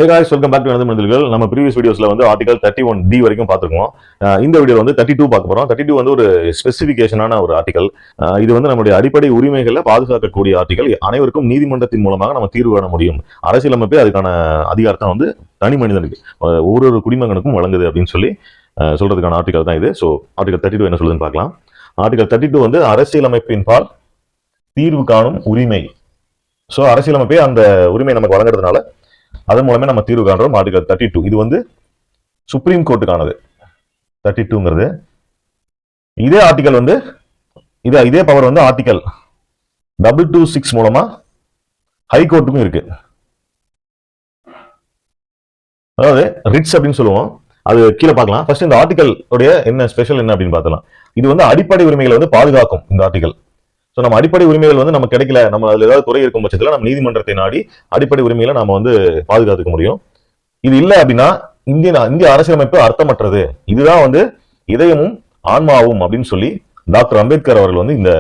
Hey guys, welcome back to another மனிதர்கள். நம்ம previous வீடியோஸ்ல வந்து ஆர்டிகல் 31D வரைக்கும் பார்த்துருக்கோம். இந்த வீடியோ வந்து 32 பார்க்க போறோம். 32 வந்து ஒரு ஸ்பெசிபிகேஷனான ஒரு ஆர்டிகல். இது வந்து நம்முடைய அடிப்படை உரிமைகளை பாதுகாக்கக்கூடிய ஆர்டிகல். அனைவருக்கும் நீதிமன்றத்தின் மூலமாக நம்ம தீர்வு காண முடியும். அரசியலமைப்பே அதுக்கான அதிகாரத்தை வந்து தனி மனிதனுக்கு ஒரு குடிமகனுக்கும் வழங்குது அப்படின்னு சொல்லி சொல்றதுக்கான ஆர்டிகல் தான் இது. ஸோ ஆர்டிகல் 32 என்ன சொல்லுதுன்னு பார்க்கலாம். ஆர்டிகல் 32 வந்து அரசியலமைப்பின் பால் தீர்வு காணும் உரிமை. ஸோ அரசியலமைப்பே அந்த உரிமை நமக்கு வழங்குறதுனால அதன் மூலமே நம்ம தீர்வு காண்றோம். ஆர்டிகல் 32 இது வந்து சுப்ரீம் கோர்ட்டுக்கானது. 32ங்கிறது இதே ஆர்டிகல் வந்து இதே பவர் வந்து ஆர்டிகல் 226 மூலமா ஹை கோர்ட்டுக்கும் இருக்கு. அதாவது ரிட்ஸ் அப்படின்னு சொல்லுவோம். அது கீழே பார்க்கலாம். ஃபர்ஸ்ட் இந்த ஆர்டிகல் உடைய என்ன ஸ்பெஷல் என்ன அப்படின்னு பார்த்தலாம். இது வந்து அடிப்படை உரிமைகளை வந்து பாதுகாக்கும் இந்த ஆர்டிகல். ஸோ நம்ம அடிப்படை உரிமைகள் வந்து நமக்கு கிடைக்கல, நம்ம அதில் ஏதாவது குறை இருக்கும் பட்சத்தில் நம்ம நீதிமன்றத்தை நாடி அடிப்படை உரிமைகளை நம்ம வந்து பாதுகாத்துக்க முடியும். இது இல்லை அப்படின்னா இந்திய அரசியலமைப்பு அர்த்தமற்றது. இதுதான் வந்து இதயமும் ஆன்மாவும் அப்படின்னு சொல்லி டாக்டர் அம்பேத்கர் அவர்கள் வந்து இந்த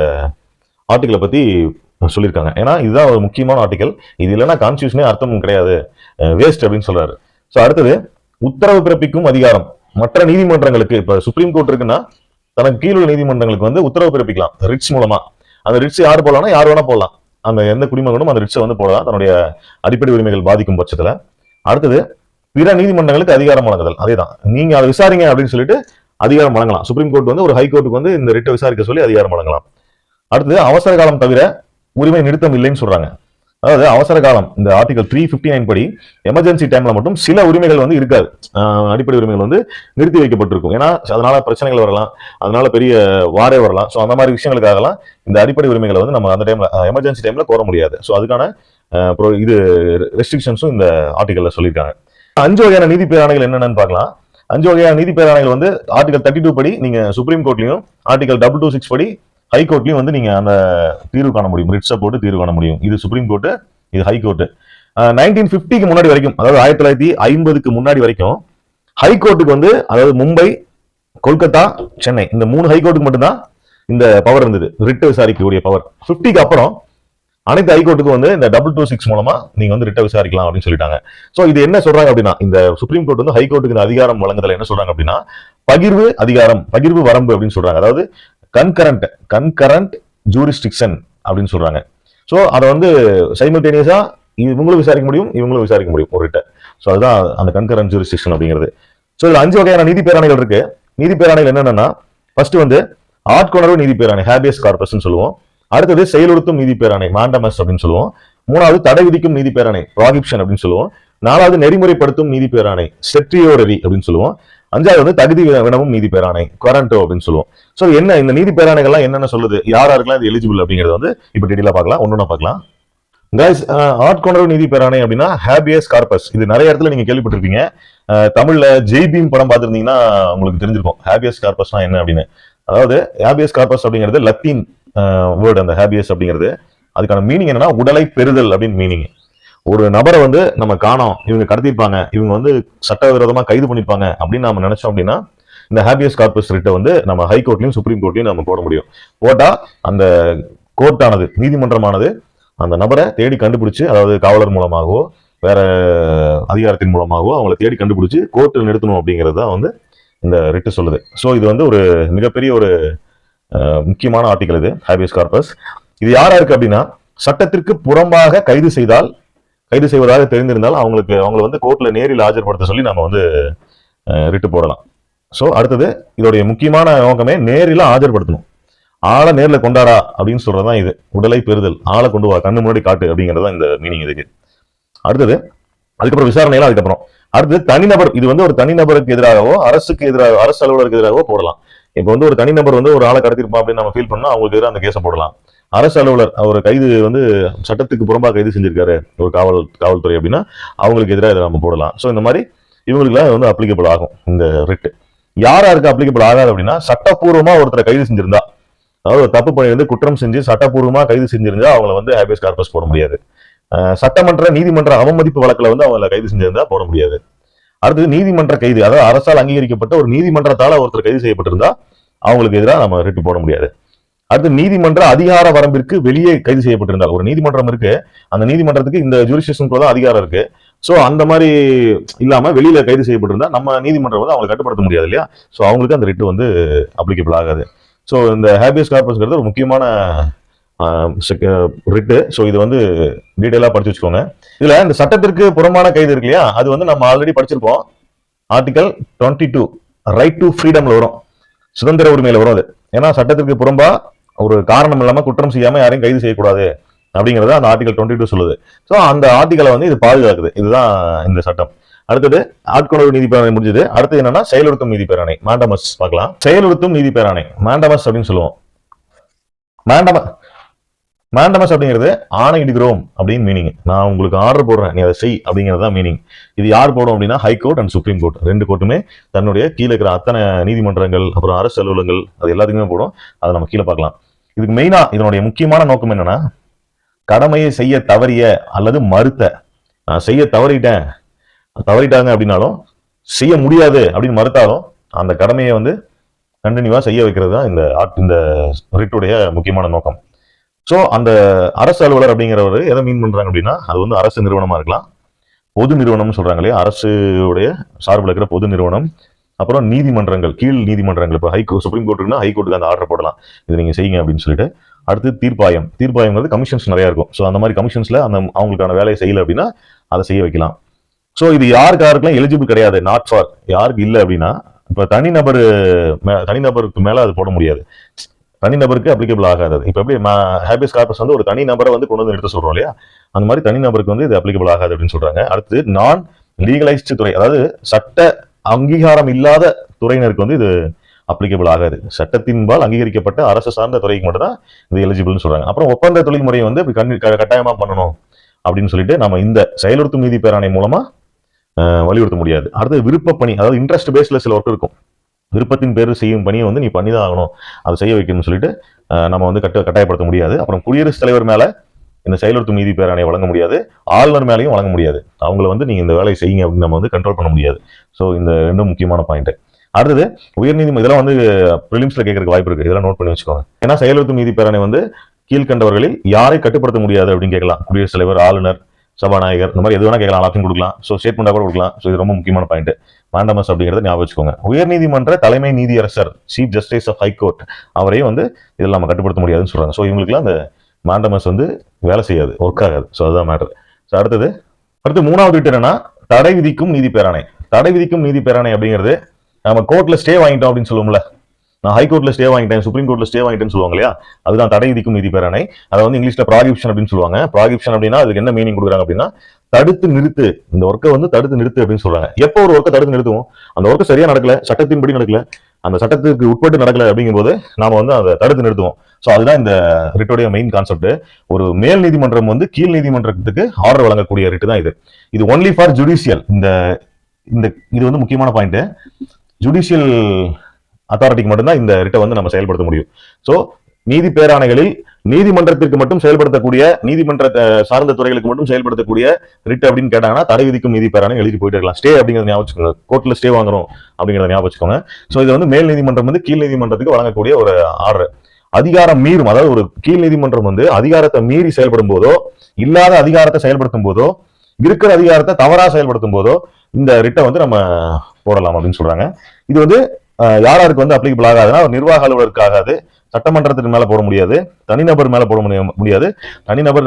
ஆர்டிகலை பத்தி சொல்லியிருக்காங்க. ஏன்னா இதுதான் ஒரு முக்கியமான ஆர்டிகல். இது இல்லைன்னா கான்ஸ்டியூஷனே அர்த்தம் கிடையாது, வேஸ்ட் அப்படின்னு சொல்றாரு. ஸோ அடுத்தது உத்தரவு பிறப்பிக்கும் அதிகாரம் மற்ற நீதிமன்றங்களுக்கு. இப்ப சுப்ரீம் கோர்ட் இருக்குன்னா தனக்கு கீழுள்ள நீதிமன்றங்களுக்கு வந்து உத்தரவு பிறப்பிக்கலாம் ரிட்ஸ் மூலமா. அந்த ரிட்ஸ் யார் போடலாம்னா யார் வேணா போடலாம். அந்த எந்த குடிமகனும் அந்த ரிட்ஸை வந்து போடலாம் தன்னுடைய அடிப்படை உரிமைகள் பாதிக்கும் பட்சத்துல. அடுத்தது பிற நீதிமன்றங்களுக்கு அதிகாரம் வழங்குதல். அதேதான், நீங்க அதை விசாரிங்க அப்படின்னு சொல்லிட்டு அதிகாரம் வழங்கலாம். சுப்ரீம் கோர்ட் வந்து ஒரு ஹை கோர்ட்டுக்கு வந்து இந்த ரிட்டை விசாரிக்க சொல்லி அதிகாரம் வழங்கலாம். அடுத்தது அவசர காலம் தவிர உரிமை நிறுத்தம் இல்லைன்னு சொல்றாங்க. அதாவது அவசர காலம் இந்த ஆர்டிகல் 359 படி எமர்ஜென்சி டைம்ல மட்டும் சில உரிமைகள் வந்து இருக்காது. அடிப்படை உரிமைகள் வந்து நிறுத்தி வைக்கப்பட்டிருக்கும். ஏன்னா அதனால பிரச்சனைகள் வரலாம், அதனால பெரிய வாரே வரலாம். ஸோ அந்த மாதிரி விஷயங்களுக்காகலாம் இந்த அடிப்படை உரிமைகளை வந்து நம்ம அந்த டைம்ல எமர்ஜென்சி டைம்ல கோர முடியாது. ஸோ அதுக்கான இது ரெஸ்ட்ரிக்ஷன்ஸும் இந்த ஆர்டிகல்ல சொல்லியிருக்காங்க. 5 வகையான நீதி பேராணைகள் என்னென்னு பார்க்கலாம். 5 வகையான நீதி பேராணைகள் வந்து ஆர்டிகல் 32 படி நீங்க சுப்ரீம் கோர்ட்லயும், ஆர்டிகல் 226 படி ஹை கோர்ட்லயும் வந்து நீங்க அந்த தீர்வு காண முடியும். ரிட்ஸை போட்டு தீர்வு காண முடியும். இது சுப்ரீம் கோர்ட்டு, இது ஹை கோர்ட்டு. 1950க்கு முன்னாடி வரைக்கும், அதாவது 1950க்கு முன்னாடி வரைக்கும் ஹை கோர்ட்டுக்கு வந்து, அதாவது மும்பை, கொல்கத்தா, சென்னை, இந்த 3 ஹை கோர்ட்டுக்கு மட்டும்தான் இந்த பவர் இருந்தது, ரிட்டை விசாரிக்கக்கூடிய பவர். 50க்கு அப்புறம் அனைத்து ஹை கோர்ட்டுக்கு வந்து இந்த 226 மூலமா நீங்க வந்து ரிட்டை விசாரிக்கலாம் அப்படின்னு சொல்லிட்டாங்க. சோ இது என்ன சொல்றாங்க அப்படின்னா, இந்த சுப்ரீம் கோர்ட் வந்து ஹை கோர்ட்டுக்கு இந்த அதிகாரம் வழங்குதல் என்ன சொல்றாங்க அப்படின்னா, பகிர்வு அதிகாரம், பகிர்வு வரம்பு அப்படின்னு சொல்றாங்க. அதாவது கன்கரண்ட் ஜூரிஸ்டிக்ஷன் அப்படின்னு சொல்றாங்க. ஸோ அதை வந்து சைமல்டேனியஸா இவங்களும் விசாரிக்க முடியும், இவங்களும் விசாரிக்க முடியும் ஒரு ரிட்ட. ஸோ அதுதான் அந்த கன்கரண்ட் ஜூரிஸ்டிக்ஷன் அப்படிங்கிறது. ஸோ இதுல 5 வகையான நீதி பேராணைகள் இருக்கு. நீதி பேராணைகள் என்னென்னா, ஃபர்ஸ்ட் வந்து ஆட்கொணர்வு நீதி பேராணை, ஹேபியஸ் கார்பஸ் சொல்லுவோம். அடுத்தது செயலுறுத்தும் நீதி பேராணை, மாண்டமஸ் அப்படின்னு சொல்லுவோம். 3வது தடை விதிக்கும் நீதி பேராணை, ப்ராகிப்ஷன் அப்படின்னு சொல்லுவோம். 4வது நெறிமுறைப்படுத்தும் நீதி பேராணை, செட்ரியோரரி அப்படின்னு சொல்லுவோம். 5வது வந்து தகுதி வினவும் நீதி பேராணை, குவாரண்டோ அப்படின்னு சொல்லுவோம். ஸோ என்ன இந்த நீதி பேராணைகள்லாம் என்னென்ன சொல்லுது, யாருக்கெல்லாம் இது எலிஜிபிள் அப்படிங்கிறது வந்து இப்போ டீடெயிலா பார்க்கலாம், ஒன்னொன்னா பார்க்கலாம். கைஸ், ஆட்கொணர்வு நீதி பேராணை அப்படின்னா ஹேபியஸ் கார்பஸ். இது நிறைய இடத்துல நீங்க கேள்விப்பட்டிருப்பீங்க. தமிழ்ல ஜெய்பீம் படம் பார்த்துருந்தீங்கன்னா உங்களுக்கு தெரிஞ்சிருக்கும் ஹேபியஸ் கார்பஸ்னா என்ன அப்படின்னு. அதாவது ஹேபியஸ் கார்பஸ் அப்படிங்கிறது லத்தீன் வேர்டு. அந்த ஹேபியஸ் அப்படிங்கிறது அதுக்கான மீனிங் என்னன்னா உடலை பெறுதல் அப்படின்னு மீனிங். ஒரு நபரை வந்து நம்ம காணோம், இவங்க கடத்திருப்பாங்க, இவங்க வந்து சட்டவிரோதமா கைது பண்ணிருப்பாங்க அப்படின்னு நம்ம நினைச்சோம் அப்படின்னா இந்த ஹேபியஸ் கார்பஸ் ரிட்டை வந்து நம்ம ஹை கோர்ட்லயும் சுப்ரீம் கோர்ட்லயும் நம்ம போட முடியும். போட்டா அந்த கோர்ட்டானது, நீதிமன்றமானது அந்த நபரை தேடி கண்டுபிடிச்சு, அதாவது காவலர் மூலமாகவோ வேற அதிகாரத்தின் மூலமாகவோ அவங்களை தேடி கண்டுபிடிச்சு கோர்ட்டில் நிறுத்தணும் அப்படிங்கிறது தான் வந்து இந்த ரிட்டு சொல்லுது. ஸோ இது வந்து ஒரு மிகப்பெரிய ஒரு முக்கியமான ஆர்டிகல் இது ஹேபியஸ் கார்பஸ். இது யாரா இருக்கு அப்படின்னா, சட்டத்திற்கு புறம்பாக கைது செய்வதாக தெரிந்திருந்தால் அவங்களை வந்து கோர்ட்ல நேரில் ஆஜர்படுத்த சொல்லி நம்ம வந்து ரிட்டு போடலாம். ஸோ அடுத்தது இதோடைய முக்கியமான நோக்கமே நேரில் ஆஜர்படுத்தணும். ஆளை நேரில் கொண்டாடா அப்படின்னு சொல்றதுதான் இது. உடலை பெறுதல், ஆளை கொண்டு வா, கண்ணு முன்னாடி காட்டு அப்படிங்கிறதா இந்த மீனிங் இதுக்கு. அடுத்தது அதுக்கப்புறம் விசாரணையில அதுக்கப்புறம் அடுத்தது தனிநபர். இது வந்து ஒரு தனிநபருக்கு எதிராகவோ அரசு அலுவலருக்கு எதிராகவோ போடலாம். இப்போ வந்து ஒரு தனிநபர் வந்து ஒரு ஆளை கடத்திருப்பா அப்படின்னு நம்ம ஃபீல் பண்ணா அவங்களுக்கு எதிராக அந்த கேஸை போடலாம். அரசு அலுவலர் அவர் கைது வந்து சட்டத்துக்கு புறம்பா கைது செஞ்சிருக்காரு ஒரு காவல்துறை அப்படின்னா அவங்களுக்கு எதிராக இதை நம்ம போடலாம். ஸோ இந்த மாதிரி இவங்களுக்குலாம் வந்து அப்ளிகபிள் ஆகும் இந்த ரிட். யாருக்கு அப்ளிகபிள் ஆகாது அப்படின்னா, சட்டப்பூர்வமா ஒருத்தரை கைது செஞ்சிருந்தா, அதாவது தப்பு பண்ணியிருந்து குற்றம் செஞ்சு சட்டப்பூர்வமா கைது செஞ்சிருந்தா அவங்களை வந்து ஹேபியஸ் கார்பஸ் போட முடியாது. சட்டமன்ற நீதிமன்ற அவமதிப்பு வழக்குல வந்து அவங்களை கைது செஞ்சிருந்தா போட முடியாது. அடுத்தது நீதிமன்ற கைது, அதாவது அரசால் அங்கீகரிக்கப்பட்ட ஒரு நீதிமன்றத்தால ஒருத்தர் கைது செய்யப்பட்டிருந்தா அவங்களுக்கு எதிராக நம்ம ரிட்டு போட முடியாது. அடுத்து நீதிமன்ற அதிகார வரம்பிற்கு வெளியே கைது செய்யப்பட்டிருந்தால், ஒரு நீதிமன்றம் இருக்கு, அந்த நீதிமன்றத்துக்கு இந்த ஜூரிஸ்டிக்ஷனுக்குள்ள தான் அதிகாரம் இருக்கு, ஸோ அந்த மாதிரி இல்லாம வெளியில கைது செய்யப்பட்டிருந்தா நம்ம நீதிமன்றம் வந்து அவங்களை கட்டுப்படுத்த முடியாது இல்லையா? ஸோ அவங்களுக்கு அந்த ரிட்டு வந்து அப்ளிகபிள் ஆகாது. ஸோ இந்த ஹேபியஸ் கார்பஸ்ங்கிறது ஒரு முக்கியமான ரிட்டு. ஸோ இது வந்து டீட்டெயிலா படிச்சு வச்சுக்கோங்க. இதுல இந்த சட்டத்திற்கு புறம்பான கைது இருக்கு இல்லையா, அது வந்து நம்ம ஆல்ரெடி படிச்சிருப்போம். ஆர்டிகல் 22 ரைட் டு ஃப்ரீடம்ல வரும், சுதந்திர உரிமையில வரும் அது. ஏன்னா சட்டத்திற்கு புறம்பா ஒரு காரணம் இல்லாம குற்றம் செய்யாம யாரையும் கைது செய்யக்கூடாது அப்படிங்கறத அந்த ஆர்டிகல் 22 சொல்லுது. ஸோ அந்த ஆர்டிகலை வந்து இது பாதுகாக்குது. இதுதான் இந்த சட்டம். அடுத்தது ஆட்கொணர்வு நீதி பேராணை முடிஞ்சது. அடுத்தது என்னன்னா செயலுறுத்தும் நீதி பேராணை, மாண்டமஸ் பார்க்கலாம். செயலுறுத்தும் நீதி பேராணை மாண்டமஸ் அப்படின்னு சொல்லுவோம். மாண்டமஸ் அப்படிங்கிறது ஆணையிடுகிறோம் அப்படின்னு மீனிங். நான் உங்களுக்கு ஆர்டர் போடுறேன், நீ அதை செய் அப்படிங்கிறது மீனிங். இது யார் போடும் அப்படின்னா ஹைகோர்ட் அண்ட் சுப்ரீம் கோர்ட் ரெண்டு கோர்ட்டுமே தன்னுடைய கீழே இருக்கிற அத்தனை நீதிமன்றங்கள் அப்புறம் அரசு அலுவலகங்கள் அது எல்லாத்துக்குமே போடும். அதை நம்ம கீழே பார்க்கலாம். இதுக்கு மெயினா இதனுடைய முக்கியமான நோக்கம் என்னன்னா, கடமையை செய்ய தவறிய அல்லது மறுத்த, செய்ய தவறிட்டாங்க அப்படின்னாலும் செய்ய முடியாது அப்படின்னு மறுத்தாலும் அந்த கடமையை வந்து கண்டினியூவா செய்ய வைக்கிறது தான் இந்த ரிட்டுடைய முக்கியமான நோக்கம். ஸோ அந்த அரசு அலுவலர் அப்படிங்கிறவர் எதை மீன் பண்றாங்க அப்படின்னா, அது வந்து அரசு நிறுவனமா இருக்கலாம், பொது நிறுவனம்னு சொல்றாங்க இல்லையா, அரசுடைய சார்பில் இருக்கிற பொது நிறுவனம், அப்புறம் நீதிமன்றங்கள், கீழ் நீதிமன்றங்கள். இப்போ சுப்ரீம் கோர்ட்டுக்குன்னா ஹைகோர்ட்டுக்கு அந்த ஆர்டர் போடலாம், இது நீங்க செய்யுங்க அப்படின்னு சொல்லிட்டு. அடுத்து தீர்ப்பாயம்ங்கிறது கமிஷன்ஸ் நிறைய இருக்கும். ஸோ அந்த மாதிரி கமிஷன்ஸ்ல அவங்களுக்கான வேலையை செய்யல அப்படின்னா அதை செய்ய வைக்கலாம். ஸோ இது யாருக்கெல்லாம் எலிஜிபிள் கிடையாது, நாட் ஃபார் யாருக்கு இல்லை அப்படின்னா, இப்போ தனிநபருக்கு மேல அது போட முடியாது, தனிநபருக்கு அப்ளிகபிள் ஆகாது. இப்போ எப்படி ஹேபியஸ் கார்பஸ் வந்து ஒரு தனி நபரை வந்து கொண்டு வந்து நிறுத்த சொல்றோம் இல்லையா, அந்த மாதிரி தனிநபருக்கு வந்து இது அப்ளிகபிள் ஆகாது அப்படின்னு சொல்றாங்க. அடுத்து நான் லீகலைஸ்டு துறை, அதாவது சட்ட அங்கீகாரம் இல்லாத துறையினருக்கு வந்து இது அப்ளிகபிள் ஆகாது. சட்டத்தின்பால் அங்கீகரிக்கப்பட்ட அரசு சார்ந்த துறைக்கு மட்டும் தான் இது எலிஜிபிள்னு சொல்றாங்க. அப்புறம் ஒப்பந்த தொழில் முறையை வந்து கட்டாயமா பண்ணணும் அப்படின்னு சொல்லிட்டு நம்ம இந்த செயலுறுத்தும் நீதி பேராணை மூலமா வலியுறுத்த முடியாது. அடுத்து விருப்ப பணி, அதாவது இன்ட்ரெஸ்ட் பேஸ்ல சில ஒர்க் இருக்கும், விருப்பத்தின் பேரில் செய்யும் பணியை வந்து நீ பண்ணிதான் ஆகணும், அதை செய்ய வைக்கணும்னு சொல்லிட்டு நம்ம வந்து கட்டாயப்படுத்த முடியாது. அப்புறம் குடியரசுத் தலைவர் மேல இந்த செயலுறுத்தும் நீதி பேராணையை வழங்க முடியாது, ஆளுநர் மேலையும் வழங்க முடியாது. அவங்கள வந்து நீங்க இந்த வேலையை செய்யுங்க அப்படின்னு நம்ம வந்து கண்ட்ரோல் பண்ண முடியாது. ஸோ இந்த ரெண்டும் முக்கியமான பாயிண்ட். அடுத்தது உயர்நீதிமன்றம், இதெல்லாம் வந்து பிரிலிம்ஸ்ல கேட்கறதுக்கு வாய்ப்பு இருக்கு, இதெல்லாம் நோட் பண்ணி வச்சுக்கோங்க. ஏன்னா செயலுறுத்தும் நீதி பேராணை வந்து கீழ்கண்டவர்களில் யாரை கட்டுப்படுத்த முடியாது அப்படின்னு கேட்கலாம். குடியரசுத் தலைவர், ஆளுநர், சபாநாயகர், இந்த மாதிரி எது வேணா கேட்கலாம், ஆப்ஷன் கொடுக்கலாம். ஸோ ஸ்டேட்மெண்டா கூட கொடுக்கலாம். ஸோ இது ரொம்ப முக்கியமான பாயிண்ட். மாண்டமஸ் அப்படிங்கிறத ஞாபகம் வச்சுக்கோங்க. உயர்நீதிமன்ற தலைமை நீதியரசர், சீஃப் ஜஸ்டிஸ் ஆஃப் ஹைகோர்ட், அவரையும் வந்து இதெல்லாம் நம்ம கட்டுப்படுத்த முடியாதுன்னு சொல்றாங்க. ஸோ இவங்களுக்குலாம் அந்த மாண்டமஸ் வந்து வேலை செய்யாது, ஒர்க் ஆகாது. ஸோ அதுதான் மேட்டர். ஸோ அடுத்து மூணாவது விட்டு என்னன்னா தடை விதிக்கும் நீதி பேராணை. தடை விதிக்கும் நீதி பேராணை அப்படிங்கிறது நம்ம கோர்ட்ல ஸ்டே வாங்கிட்டோம் அப்படின்னு சொல்லுவோம்ல, நான் ஹைகோர்ட்ல ஸ்டே வாங்கிட்டேன், சுப்ரீம் கோர்ட்ல ஸ்டே வாங்கிட்டேன்னு சொல்லுவாங்க இல்லையா, அதுதான் தடை விதிக்கும் நீதி பேராணை. அதை வந்து இங்கிலீஷ்ல ப்ராகிபிஷன் அப்படின்னு சொல்லுவாங்க. ப்ராகிபிஷன் அப்படின்னா அதுக்கு என்ன மீனிங் கொடுக்குறாங்க அப்படின்னா, தடுத்து நிறுத்து, இந்த ஒர்க்கை வந்து தடுத்து நிறுத்து அப்படின்னு சொல்றாங்க. எப்போ ஒரு ஒர்க்கை தடுத்து நிறுத்துவோம், அந்த ஒர்க்கை சரியா நடக்கல, சட்டத்தின்படி நடக்கல, அந்த சட்டத்துக்கு உட்பட்டு நடக்கல அப்படிங்கும் போது நாம வந்து அதை தடுத்து நிறுத்துவோம். ஸோ அதுதான் இந்த ரிட்டோடைய மெயின் கான்செப்ட். ஒரு மேல் நீதிமன்றம் வந்து கீழ் நீதிமன்றத்துக்கு ஆர்டர் வழங்கக்கூடிய ரிட்டு தான் இது. இது ஒன்லி ஃபார் ஜுடிஷியல். இது வந்து முக்கியமான பாயிண்ட். ஜுடிஷியல் அத்தாரிட்டிக்கு மட்டும்தான் இந்த ரிட்டை வந்து நம்ம செயல்படுத்த முடியும். ஸோ நீதி பேராணைகளில் நீதிமன்றத்திற்கு மட்டும் செயல்படுத்தக்கூடிய, நீதிமன்ற சார்ந்த துறைகளுக்கு மட்டும் செயல்படுத்தக்கூடிய ரிட் அப்படின்னு கேட்டாங்கன்னா தடை விதிக்கும் நீதி பேராணை எழுதி போயிட்டு இருக்கலாம். ஸ்டே அப்படிங்கிறத ஞாபகம் வச்சுக்கோங்க, கோர்ட்ல ஸ்டே வாங்குறோம் அப்படிங்கிறத ஞாபகம் வச்சுக்கோங்க. ஸோ இது வந்து மேல் நீதிமன்றம் வந்து கீழ் நீதிமன்றத்துக்கு வழங்கக்கூடிய ஒரு ஆர்டர். அதிகாரம் மீறும், அதாவது ஒரு கீழ் நீதிமன்றம் வந்து அதிகாரத்தை மீறி செயல்படும் போதோ, இல்லாத அதிகாரத்தை செயல்படுத்தும் போதோ, இருக்கிற அதிகாரத்தை தவறா செயல்படுத்தும் போதோ இந்த ரிட்டை வந்து நம்ம போடலாம் அப்படின்னு சொல்றாங்க. இது வந்து யாருக்கு வந்து அப்ளிகபிள் ஆகாதுன்னா, நிர்வாக அலுவலருக்கு ஆகாது, சட்டமன்றத்தின் மேல போட முடியாது, தனிநபர் மேல போட முடியாது. தனிநபர்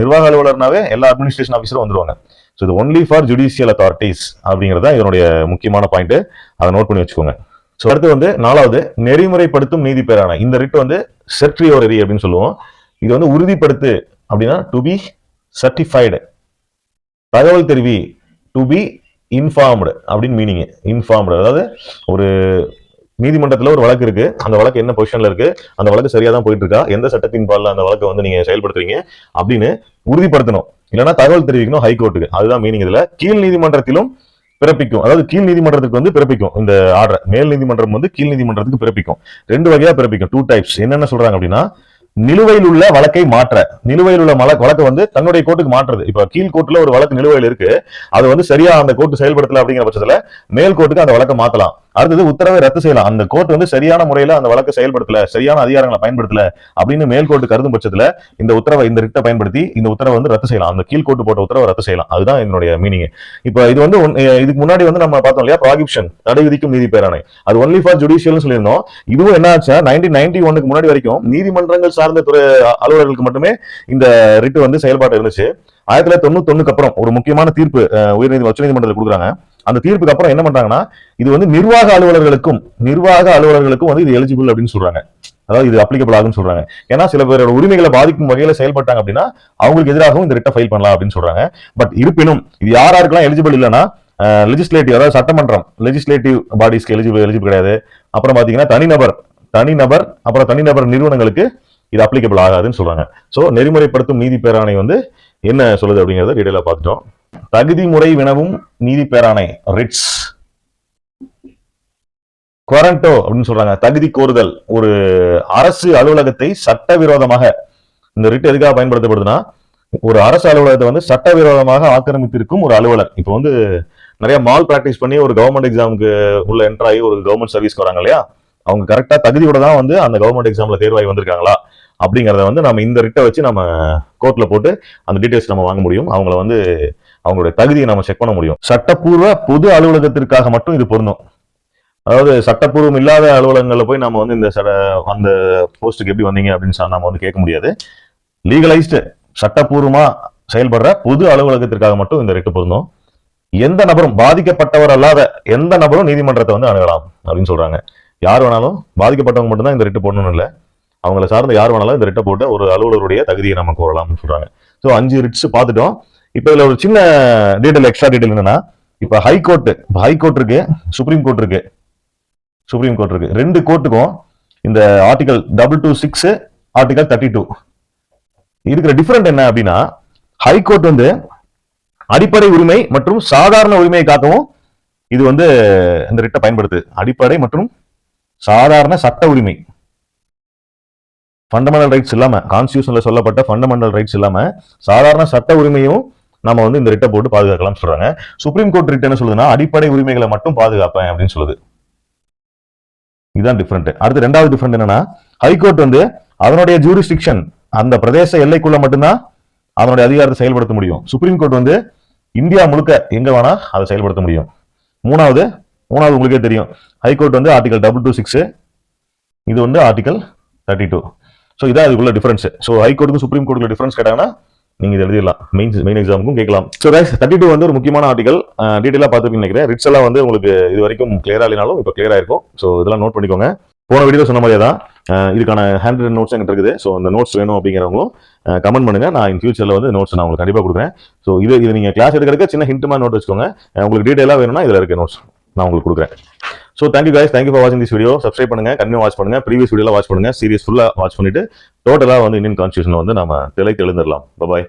நிர்வாக அலுவலர்னாவே எல்லா அட்மினிஸ்ட்ரேஷன் ஆஃபீஸரும் வந்துருவாங்க. ஸோ இது ஒன்லி ஃபார் ஜுடிஷியல் அத்தாரிட்டிஸ் அப்படிங்கிறதா இதனுடைய முக்கியமான பாயிண்ட். அதை நோட் பண்ணி வச்சுக்கோங்க. ஸோ அடுத்து வந்து நாலாவது நெறிமுறைப்படுத்தும் நீதி பேராணை. இந்த ரிட் வந்து செர்ட்ரியோரரி அப்படின்னு சொல்லுவோம். இது வந்து உறுதிப்படுத்து அப்படின்னா டு பி சர்டிஃபைடு, தகவல் தெரிவி டு பி இன்ஃபார்ம்டு அப்படின்னு மீனிங். இன்ஃபார்ம்டு அதாவது ஒரு நீதிமன்றத்தில் ஒரு வழக்கு இருக்கு, அந்த வழக்கு என்ன பொசிஷன்ல இருக்கு, அந்த வழக்கு சரியா தான் போயிட்டு இருக்கா, எந்த சட்டத்தின் பால்ல அந்த வழக்கை வந்து நீங்க செயல்படுத்துறீங்க அப்படின்னு உறுதிப்படுத்தணும். இல்லைன்னா தகவல் தெரிவிக்கணும் ஹைகோர்ட்டுக்கு. அதுதான் மீனிங். இதுல கீழ் நீதிமன்றத்திலும் பிறப்பிக்கும், அதாவது கீழ் நீதிமன்றத்துக்கு வந்து பிறப்பிக்கும் இந்த ஆர்டர். மேல் நீதிமன்றம் வந்து கீழ் நீதிமன்றத்துக்கு பிறப்பிக்கும். ரெண்டு வகையா பிறப்பிக்கும், 2 டைப்ஸ். என்னென்ன சொல்றாங்க அப்படின்னா, நிலுவையில் உள்ள வழக்கை மாற்ற, நிலுவையில் உள்ள வழக்கை வந்து தன்னுடைய கோர்ட்டுக்கு மாற்றுறது. இப்ப கீழ் கோர்ட்டுல ஒரு வழக்கு நிலுவையில் இருக்கு, அது வந்து சரியா அந்த கோர்ட்டு செயல்படுத்தல அப்படிங்கிற பட்சத்துல மேல் கோர்ட்டுக்கு அந்த வழக்கை மாத்தலாம். அடுத்தது உத்தரவை ரத்து செய்யலாம். அந்த கோர்ட் வந்து சரியான முறையில அந்த வழக்கை செயல்படுத்தல, சரியான அதிகாரங்களை பயன்படுத்தல அப்படின்னு மேல் கோர்ட்டு கருதும் பட்சத்துல இந்த உத்தரவை, இந்த ரிட்டை பயன்படுத்தி இந்த உத்தரவை வந்து ரத்து செய்யலாம். அந்த கீழ் கோர்ட்டு போட்ட உத்தரவை ரத்து செய்யலாம். அதுதான் என்னுடைய மீனிங். இப்ப இது வந்து இதுக்கு முன்னாடி வந்து நம்ம பார்த்தோம் இல்லையா, ப்ராகிப்ஷன், தடை விதிக்கும் நீதி பேராணை, அது ஒன்லி ஃபார் ஜுடிஷியல்னு சொல்லியிருந்தோம். இதுவும் என்ன ஆச்சு, 1991 முன்னாடி வரைக்கும் நீதிமன்றங்கள் சார்ந்த துறை அலுவலர்களுக்கு மட்டுமே இந்த ரிட்டு வந்து செயல்பாடு இருந்துச்சு. 1991 அப்புறம் ஒரு முக்கியமான தீர்ப்பு உச்சநீதிமன்றத்தில் கொடுக்குறாங்க. அந்த தீர்ப்புக்கு அப்புறம் என்ன பண்றாங்கன்னா, இது வந்து நிர்வாக அலுவலர்களுக்கும் வந்து இது எலிஜிபிள் அப்படின்னு சொல்றாங்க. அதாவது இது அப்ளிகபிள் ஆகுன்னு சொல்றாங்க. ஏன்னா சில பேரோட உரிமைகளை பாதிக்கும் வகையில செயல்பட்டாங்க அப்படின்னா அவங்களுக்கு எதிராகவும் இந்த ரிட்டை ஃபைல் பண்ணலாம் அப்படின்னு சொல்றாங்க. பட் இருப்பினும் இது யாருக்கெல்லாம் எலிஜிபிள் இல்லைன்னா, லெஜிஸ்லேட்டிவ், அதாவது சட்டமன்றம், லெஜிஸ்லேட்டிவ் பாடிஸ்க்கு எலிஜிபிள் கிடையாது. அப்புறம் பாத்தீங்கன்னா தனிநபர் நிறுவனங்களுக்கு இது அப்ளிகபிள் ஆகாதுன்னு சொல்றாங்க. சோ நெறிமுறைப்படுத்தும் நீதி பேராணை வந்து என்ன சொல்லுது அப்படிங்கறத டீடைலா பார்த்துட்டோம். தகுதி முறை வினவும் நீதி பேராணை, ரிட்ஸ். குவாரண்டோ அப்படின்னு சொல்றாங்க, தகுதி கோருதல். ஒரு அரசு அலுவலகத்தை சட்டவிரோதமாக, இந்த ரிட் எதுக்காக பயன்படுத்தப்படுதுன்னா, ஒரு அரசு அலுவலகத்தை வந்து சட்டவிரோதமாக ஆக்கிரமித்திருக்கும் ஒரு அலுவலர். இப்போ வந்து நிறைய மால் பிராக்டிஸ் பண்ணி ஒரு கவர்மெண்ட் எக்ஸாமுக்கு உள்ள என்டர் ஆகி ஒரு கவர்மெண்ட் சர்வீஸ்க்கு வராங்க இல்லையா, அவங்க கரெக்டா தகுதியோட தான் வந்து அந்த கவர்மெண்ட் எக்ஸாம்ல தேர்வாகி வந்திருக்காங்களா அப்படிங்கறத வந்து நம்ம இந்த ரிட்டை வச்சு நம்ம கோர்ட்ல போட்டு அந்த டீடைல்ஸ் நம்ம வாங்க முடியும். அவங்கள வந்து அவங்களுடைய தகுதியை நம்ம செக் பண்ண முடியும். சட்டப்பூர்வ பொது அலுவலகத்திற்காக மட்டும் இது பொருந்தும். அதாவது சட்டப்பூர்வம் இல்லாத அலுவலகங்கள்ல போய் நம்ம வந்து அந்த போஸ்ட்டுக்கு எப்படி வந்தீங்க அப்படின்னு நம்ம வந்து கேட்க முடியாது. லீகலைஸ்டு, சட்டப்பூர்வமா செயல்படுற பொது அலுவலகத்திற்காக மட்டும் இந்த ரிட்டு பொருந்தும். எந்த நபரும், பாதிக்கப்பட்டவர் அல்லாத எந்த நபரும் நீதிமன்றத்தை வந்து அணுகலாம் அப்படின்னு சொல்றாங்க. யார் வேணாலும், பாதிக்கப்பட்டவங்க மட்டும்தான் இந்த ரிட்டு போடணும்னு இல்லை, அவங்கள சார்ந்த யார் வேணாலும் இந்த ரிட்டை போட்டு ஒரு அலுவலருடைய தகுதியை நம்ம கோரலாம்னு சொல்றாங்க. ஸோ 5 ரிட்ஸ் பார்த்துட்டோம். இப்போ இதுல ஒரு சின்ன டீடைல், எக்ஸ்ட்ரா டீடைல் என்னன்னா, இப்போ ஹைகோர்ட் இருக்கு, சுப்ரீம் கோர்ட் இருக்கு. ரெண்டு கோர்ட்டுக்கும் இந்த ஆர்டிகல் 226, ஆர்டிகல் 32 இருக்கிற டிஃபரெண்ட் என்ன அப்படின்னா, ஹைகோர்ட் வந்து அடிப்படை உரிமை மற்றும் சாதாரண உரிமையை காக்கவும் இது வந்து இந்த ரிட்டை பயன்படுத்து. அடிப்படை மற்றும் சாதாரண சட்ட உரிமை, ஃபண்டமெண்டல் ரைட்ஸ் இல்லாம, கான்ஸ்டிடியூஷன்ல சொல்லப்பட்ட ஃபண்டமெண்டல் ரைட்ஸ் இல்லாம சாதாரண சட்ட உரிமையும் நம்ம வந்து இந்த ரிட்டை போட்டு பாதுகாக்கலாம் சொல்றாங்க. சுப்ரீம் கோர்ட் ரிட் என்ன சொல்லுதுன்னா, அடிப்படை உரிமைகளை மட்டும் பாதுகாப்பேன் அப்படின்னு சொல்லுது. இதுதான் டிஃபரெண்ட். அடுத்து ரெண்டாவது டிஃபரெண்ட் என்னன்னா, ஹைகோர்ட் வந்து அதனுடைய ஜூரிஸ்டிக்ஷன், அந்த பிரதேச எல்லைக்குள்ள மட்டும்தான் அதனுடைய அதிகாரத்தை செயல்படுத்த முடியும். சுப்ரீம் கோர்ட் வந்து இந்தியா முழுக்க எங்க வேணா அதை செயல்படுத்த முடியும். மூணாவது உங்களுக்கே தெரியும், ஹைகோர்ட் வந்து ஆர்டிகல் 226, இது வந்து ஆர்டிகல் 32. ஸோ இதான் இதுக்குள்ள டிஃபரன்ஸ். ஸோ ஹைகோர்ட்டுக்கும் சுப்ரீம் கோர்ட்டுக்குள்ள டிஃபரன்ஸ் கேட்டாங்கன்னா நீங்க இது எழுதிடலாம், மெயின் எக்ஸாமுக்கும் கேட்கலாம். ஸோ கைஸ், 32 வந்து ஒரு முக்கியமான ஆர்டிகல். டீடைலா பார்த்துருப்பீங்க நினைக்கிறேன். ரிட்ஸ் எல்லாம் வந்து உங்களுக்கு இது வரைக்கும் கிளியரா இல்லைனாலும் இப்போ கிளியரா இருக்கும். ஸோ இதெல்லாம் நோட் பண்ணிக்கோங்க. போன வீடியோ சொன்ன மாதிரியே தான் இதுக்கான ஹேண்ட் ரிட்டன் நோட்ஸ் எங்கிட்ட இருக்குது. ஸோ அந்த நோட்ஸ் வேணும் அப்படிங்கிறவங்களும் கமெண்ட் பண்ணுங்க. நான் இன் ஃபியூச்சர்ல வந்து நோட்ஸ் நான் உங்களுக்கு கண்டிப்பாக கொடுக்குறேன். ஸோ இது நீங்க கிளாஸ் எடுக்கிறதுக்கு சின்ன ஹிண்ட் மாதிரி நோட் வச்சுக்கோங்க. உங்களுக்கு டீடைலா வேணும்னா இதுல இருக்க நோட்ஸ் நான் உங்களுக்கு கொடுக்குறேன். So thank you guys, thank you for watching this video. Subscribe பண்ணுங்க, கண்டினியூ வாட்ச் பண்ணுங்க, ப்ரீவியஸ் வீடியோல வாட்ச் பண்ணுங்க, சீரிஸ் ஃபுல்லா வாட்ச் பண்ணிட்டு டோட்டலா வந்து இந்தியன் கான்ஸ்டிடியூஷன்ல வந்து நாம தெளித்து எழுந்திரலாம். Bye bye.